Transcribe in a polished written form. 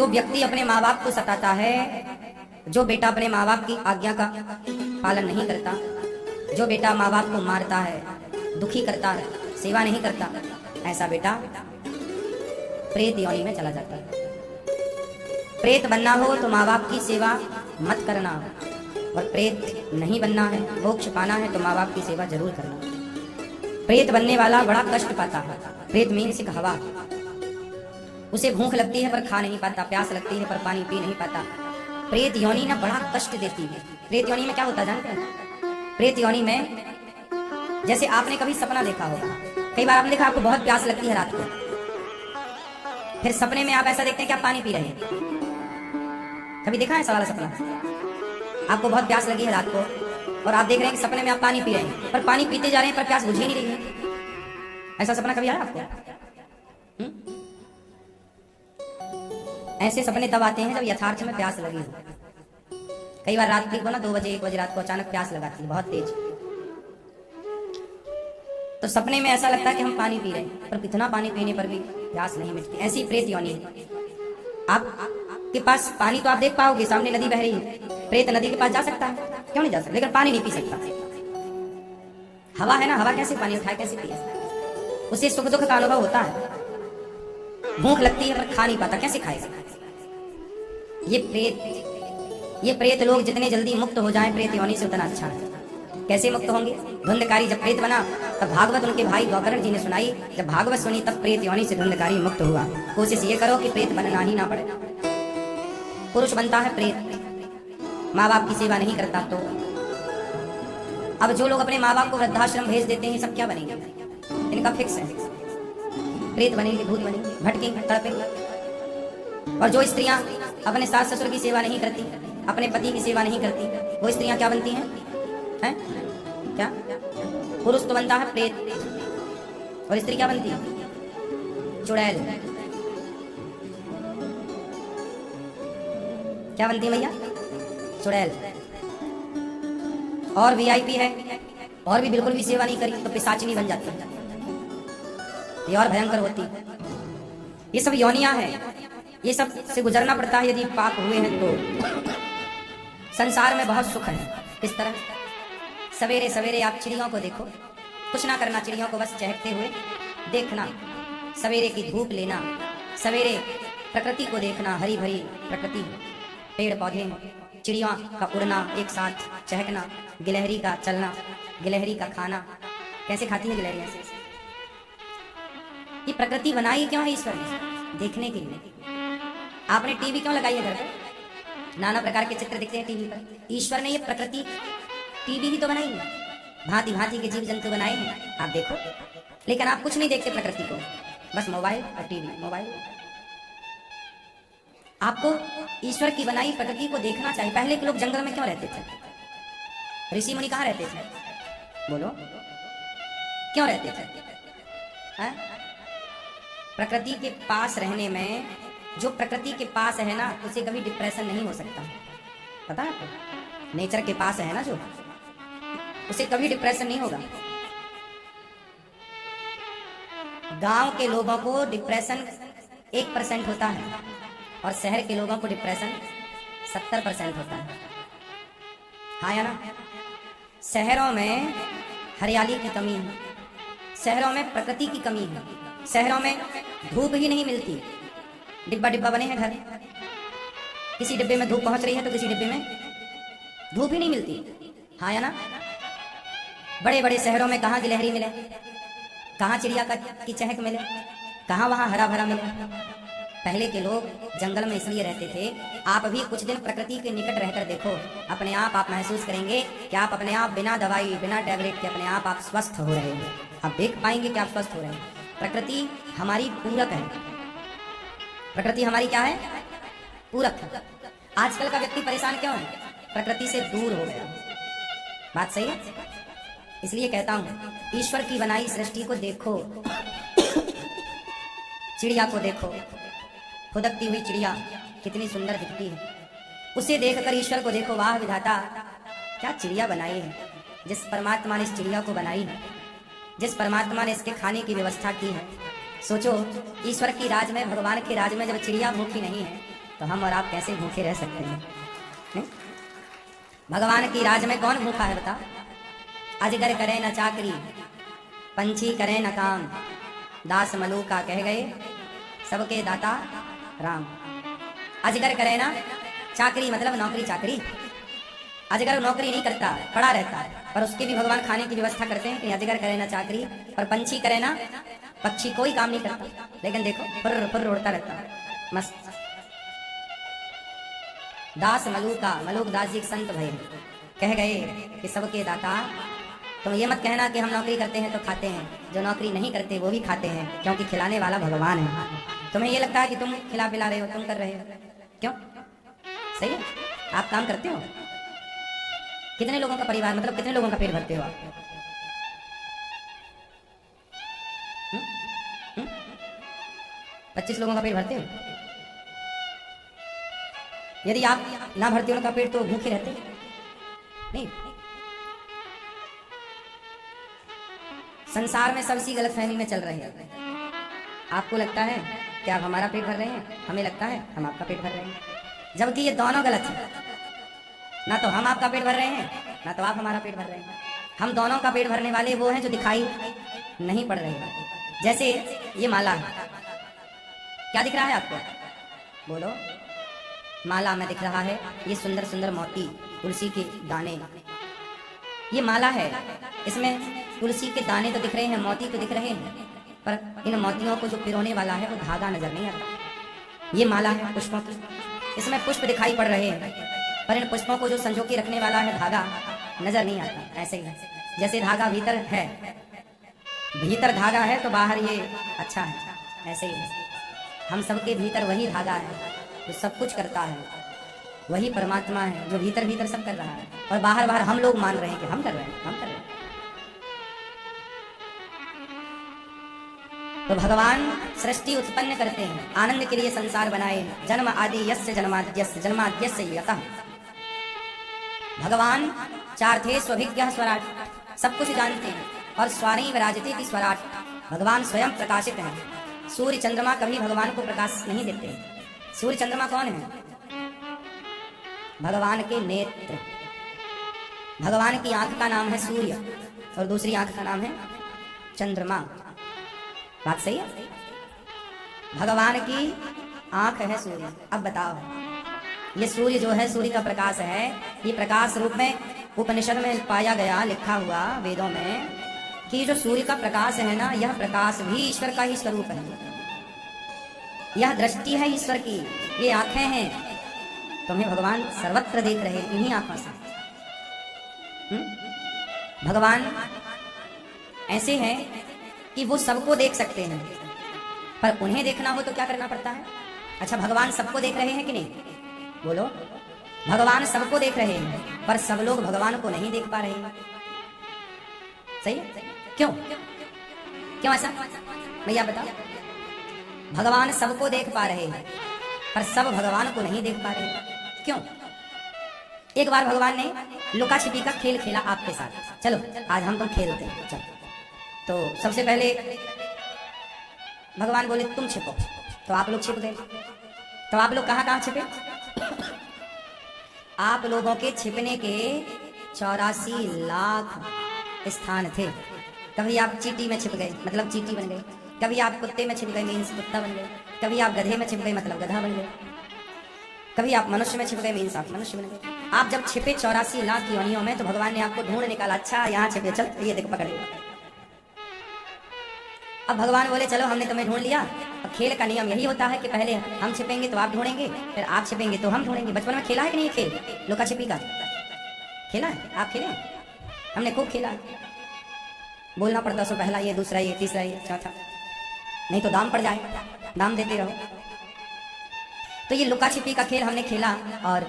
जो व्यक्ति अपने माँ बाप को सताता है, जो बेटा अपने माँ बाप की आज्ञा का पालन नहीं करता, जो बेटा माँ बाप को मारता है, दुखी करता है, सेवा नहीं करता, ऐसा बेटा प्रेत योनि में चला जाता है। प्रेत बनना हो तो माँ बाप की सेवा मत करना, और प्रेत नहीं बनना है, मोक्ष पाना है तो माँ बाप की सेवा जरूर करना। प्रेत बनने वाला बड़ा कष्ट पाता है। प्रेत मीन्स एक हवा, उसे भूख लगती है पर खा नहीं पाता, प्यास लगती है पर पानी पी नहीं पाता। प्रेत योनि ना बड़ा कष्ट देती है। प्रेत योनि में क्या होता है जानते हैं? प्रेत योनि में जैसे आपने कभी सपना देखा होगा, कई बार आपने देखा आपको बहुत प्यास लगती है रात को, फिर सपने में आप ऐसा देखते हैं कि आप पानी पी रहे हैं। कभी देखा है सवाल सपना? आपको बहुत प्यास लगी है रात को और आप देख रहे हैं कि सपने में आप पानी पी रहे हैं, पर पानी पीते जा रहे हैं पर प्यास बुझ ही नहीं रही है। ऐसा सपना कभी आया आपको? ऐसे सपने तब आते हैं जब यथार्थ में प्यास लगी हो। कई बार रात को ना 2 बजे 1 बजे रात को अचानक प्यास लगाती है बहुत तेज, तो सपने में ऐसा लगता है कि हम पानी पी रहे हैं, पर कितना पानी पीने पर भी प्यास नहीं मिटती। ऐसी प्रेत योनि है। आपके पास पानी तो आप देख पाओगे, सामने नदी बह रही है, प्रेत नदी के पास जा सकता है? क्यों नहीं जा सकता? लेकिन पानी नहीं पी सकता। हवा है ना, हवा कैसे पानी उठाए, कैसे पिए? उसे सुख दुख का अनुभव होता है। भूख लगती है पर खा नहीं पाता, कैसे खाएगा? ये प्रेत लोग जितने जल्दी मुक्त हो जाएं प्रेत योनि से उतना अच्छा है। कैसे मुक्त होंगे? धुंधकारी जब प्रेत बना तब भागवत उनके भाई गौकर्ण जी ने सुनाई, जब भागवत सुनी तब प्रेत योनि से धुंधकारी मुक्त हुआ। कोशिश ये करो कि प्रेत बनना ही ना पड़े। पुरुष बनता है प्रेत, माँ बाप की सेवा नहीं करता तो। अब जो लोग अपने माँ बाप को वृद्धाश्रम भेज देते हैं, सब क्या बनेंगे? इनका फिक्स है, प्रेत बनेंगे, भूत बनेंगे, भटकेंगे, तड़पेंगे। और जो स्त्रियां अपने सास ससुर की सेवा नहीं करती, अपने पति की सेवा नहीं करती, वो स्त्रियां क्या बनती हैं? हैं? क्या? पुरुष तो बनता है प्रेत, और स्त्री क्या बनती है? चुड़ैल। क्या बनती है भैया? चुड़ैल। और वीआईपी है, और भी बिल्कुल भी सेवा नहीं करी तो पिशाचिनी बन जाती है। ये और भयंकर होती है। ये सब योनियां हैं, ये सब से गुजरना पड़ता है यदि पाप हुए हैं तो। संसार में बहुत सुख है। किस तरह? सवेरे सवेरे आप चिड़ियों को देखो, कुछ ना करना, चिड़ियों को बस चहकते हुए देखना, सवेरे की धूप लेना, सवेरे प्रकृति को देखना, हरी भरी प्रकृति, पेड़ पौधे, चिड़ियों का उड़ना, एक साथ चहकना, गिलहरी का चलना, गिलहरी का खाना। कैसे खाती है गिलहरी? ऐसे। ये प्रकृति बनाई क्यों है ईश्वर ने? देखने के लिए। आपने टीवी क्यों लगाई है घर पर? नाना प्रकार के चित्र दिखते हैं टीवी पर। ईश्वर ने ये प्रकृति टीवी ही तो बनाई है, भांति भांति के जीव जंतु बनाए हैं, आप देखो। लेकिन आप कुछ नहीं देखते प्रकृति को, बस मोबाइल और टीवी, मोबाइल। आपको ईश्वर की बनाई प्रकृति को देखना चाहिए। पहले के लोग जंगल में क्यों रहते थे? ऋषि मुनि कहाँ रहते थे? बोलो, क्यों रहते थे? है? प्रकृति के पास रहने में, जो प्रकृति के पास है ना, उसे कभी डिप्रेशन नहीं हो सकता। पता है आपको? नेचर के पास है ना जो, उसे कभी डिप्रेशन नहीं होगा। गांव के लोगों को डिप्रेशन 1% होता है, और शहर के लोगों को डिप्रेशन 70% होता है। हाँ या ना? शहरों में हरियाली की कमी है, शहरों में प्रकृति की कमी है, शहरों में धूप ही नहीं मिलती। डिब्बा डिब्बा बने हैं घर, किसी डिब्बे में धूप पहुंच रही है तो किसी डिब्बे में धूप ही नहीं मिलती। हाँ या ना? बड़े बड़े शहरों में कहाँ गिलहरी मिले, कहाँ चिड़िया की चहक मिले, कहाँ वहाँ हरा भरा मिले। पहले के लोग जंगल में इसलिए रहते थे। आप भी कुछ दिन प्रकृति के निकट रहकर देखो, अपने आप महसूस करेंगे कि आप अपने आप बिना दवाई, बिना टैबलेट के अपने आप स्वस्थ हो रहे हैं। आप देख पाएंगे कि आप स्वस्थ हो रहे हैं। प्रकृति हमारी पूरक है। प्रकृति हमारी क्या है? पूरक है। आजकल का व्यक्ति परेशान क्यों है? प्रकृति से दूर हो गया। बात सही है? इसलिए कहता हूं, ईश्वर की बनाई सृष्टि को देखो, चिड़िया को देखो, फुदकती हुई चिड़िया कितनी सुंदर दिखती है। उसे देखकर ईश्वर को देखो, वाह विधाता, क्या चिड़िया बनाई है। जिस परमात्मा ने इस चिड़िया को बनाई है, जिस परमात्मा ने इसके खाने की व्यवस्था की है, सोचो ईश्वर की राज में, भगवान के राज में जब चिड़िया भूखी नहीं है तो हम और आप कैसे भूखे रह सकते हैं? नहीं? भगवान की राज में कौन भूखा है बता? अजगर करे न चाकरी, पंछी करे न काम, दास मलूका कह गए सबके दाता राम। अजगर करे ना चाकरी मतलब नौकरी चाकरी। अजगर नौकरी नहीं करता, पड़ा रहता है, पर उसकी भी भगवान खाने की व्यवस्था करते हैं कि अजगर करे ना चाकरी। और पंछी करे ना, पक्षी कोई काम नहीं करता, लेकिन देखो फुर्र फुर्र उड़ता रहता है मस्त। दास मलूका, मलूक दास जी एक संत भाई कह गए कि सबके दाता। तुम ये मत कहना कि हम नौकरी करते हैं तो खाते हैं, जो नौकरी नहीं करते वो भी खाते हैं, क्योंकि खिलाने वाला भगवान है। तुम्हें ये लगता है कि तुम खिला पिला रहे हो, तुम कर रहे हो, क्यों? सही है, आप काम करते हो। कितने लोगों का परिवार, मतलब कितने लोगों का पेट भरते हो आप? 25 लोगों का पेट भरते हो। यदि आप ना भरते हो उनका पेट तो भूखे रहते नहीं। संसार में सबसी गलतफहमी में चल रहे हैं। आपको लगता है कि आप हमारा पेट भर रहे हैं, हमें लगता है हम आपका पेट भर रहे हैं, जबकि ये दोनों गलत है। ना तो हम आपका पेट भर रहे हैं, ना तो आप हमारा पेट भर रहे हैं। हम दोनों का पेट भरने वाले वो हैं जो दिखाई नहीं पड़ रहे हैं। जैसे ये माला है, क्या दिख रहा है आपको? बोलो। माला में दिख रहा है ये सुंदर सुंदर मोती, तुलसी के दाने, ये माला है। इसमें तुलसी के दाने तो दिख रहे हैं, मोती तो दिख रहे हैं, पर इन मोतियों को जो पिरोने वाला है वो धागा नजर नहीं आता। ये माला है पुष्पों की, इसमें पुष्प दिखाई पड़ रहे हैं, पर इन पुष्पों को जो संजो के रखने वाला है धागा नजर नहीं आता। ऐसे ही जैसे धागा भीतर है, भीतर धागा है तो बाहर ये अच्छा है, ऐसे ही हम सबके भीतर वही धागा है जो सब कुछ करता है, वही परमात्मा है जो भीतर भीतर सब कर रहा है, और बाहर बाहर हम लोग मान रहे हैं कि हम कर रहे हैं, हम कर रहे हैं। तो भगवान सृष्टि उत्पन्न करते हैं, आनंद के लिए संसार बनाए, जन्म आदि यस्य जन्माद्यस्य जन्माद्यस्य यतः। भगवान चार थे स्वभिज्ञः स्वराट, सब कुछ जानते हैं, और स्वारी विराजते की स्वराट, भगवान स्वयं प्रकाशित हैं। सूर्य चंद्रमा कभी भगवान को प्रकाश नहीं देते। सूर्य चंद्रमा कौन है? भगवान के नेत्र। भगवान की आंख का नाम है सूर्य, और दूसरी आंख का नाम है चंद्रमा। बात सही है? भगवान की आंख है सूर्य। अब बताओ, ये सूर्य जो है, सूर्य का प्रकाश है, ये प्रकाश रूप में उपनिषद में पाया गया, लिखा हुआ वेदों में कि जो सूर्य का प्रकाश है ना, यह प्रकाश भी ईश्वर का ही स्वरूप है। यह दृष्टि है ईश्वर की, ये आंखें हैं। तुम्हें भगवान सर्वत्र देख रहे हैं इन्हीं आंखों से। भगवान ऐसे हैं कि वो सबको देख सकते हैं, पर उन्हें देखना हो तो क्या करना पड़ता है? अच्छा, भगवान सबको देख रहे हैं कि नहीं? बोलो। भगवान सबको देख रहे हैं, पर सब लोग भगवान को नहीं देख पा रहे हैं। सही है? क्यों? क्यों ऐसा? भैया बताओ। भगवान सबको देख पा रहे हैं, पर सब भगवान को नहीं देख पा रहे हैं। क्यों? एक बार भगवान ने लुका छिपी का खेल खेला आपके साथ। चलो आज हम तुम खेलते हैं। चलो, तो सबसे पहले भगवान बोले तुम छिपो, तो आप लोग छिप गए। तो आप लोग कहाँ कहाँ छिपे? आप लोगों के छिपने के 84 लाख स्थान थे। कभी आप चींटी में छिप गए, मतलब चींटी बन गए। कभी आप कुत्ते में छिप गए, मीन्स कुत्ता बन गए। कभी आप गधे में छिप गए, मतलब गधा बन गए। कभी आप मनुष्य में छिप गए, मीन्स आप मनुष्य बन गए। आप जब छिपे 84 लाख योनियों में, तो भगवान ने आपको ढूंढ निकाला। अच्छा यहाँ छिपे, चल ये देख पकड़े। अब भगवान बोले चलो हमने तुम्हें ढूंढ लिया। अब खेल का नियम यही होता है कि पहले हम छिपेंगे तो आप ढूंढेंगे, फिर आप छिपेंगे तो हम ढूंढेंगे। बचपन में खेला है कि नहीं खेल? लुका छिपी का खेला है? आप खेले? हमने खूब खेला। बोलना पड़ता सो पहला ये, दूसरा ये, तीसरा ये, चौथा, नहीं तो दाम पड़ जाए, दाम देते रहो। तो ये लुका छिपी का खेल हमने खेला, और